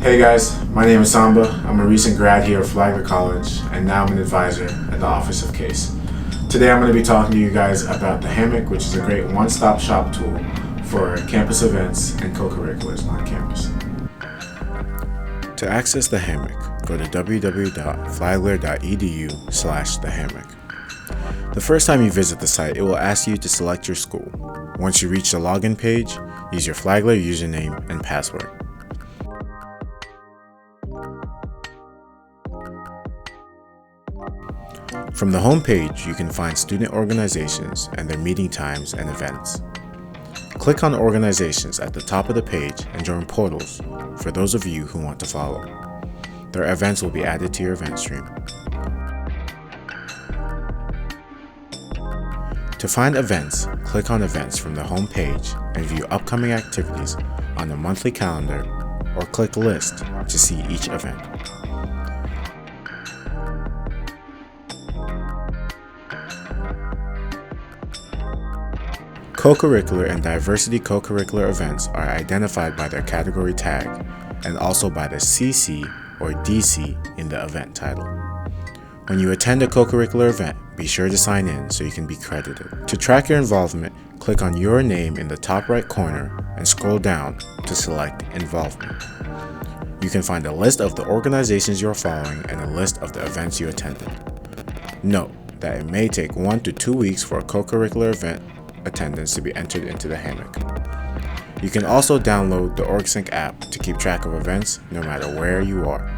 Hey guys, my name is Samba. I'm a recent grad here at Flagler College, and now I'm an advisor at the Office of CASE. Today I'm going to be talking to you guys about the Hammock, which is a great one-stop shop tool for campus events and co-curriculars on campus. To access the Hammock, go to www.flagler.edu/thehammock. The first time you visit the site, it will ask you to select your school. Once you reach the login page, use your Flagler username and password. From the home page, you can find student organizations and their meeting times and events. Click on organizations at the top of the page and join portals for those of you who want to follow. Their events will be added to your event stream. To find events, click on events from the home page and view upcoming activities on the monthly calendar, or click list to see each event. Co-curricular and diversity co-curricular events are identified by their category tag and also by the CC or DC in the event title. When you attend a co-curricular event, be sure to sign in so you can be credited. To track your involvement, click on your name in the top right corner and scroll down to select Involvement. You can find a list of the organizations you're following and a list of the events you attended. Note that it may take 1 to 2 weeks for a co-curricular event attendance to be entered into the Hammock. You can also download the OrgSync app to keep track of events no matter where you are.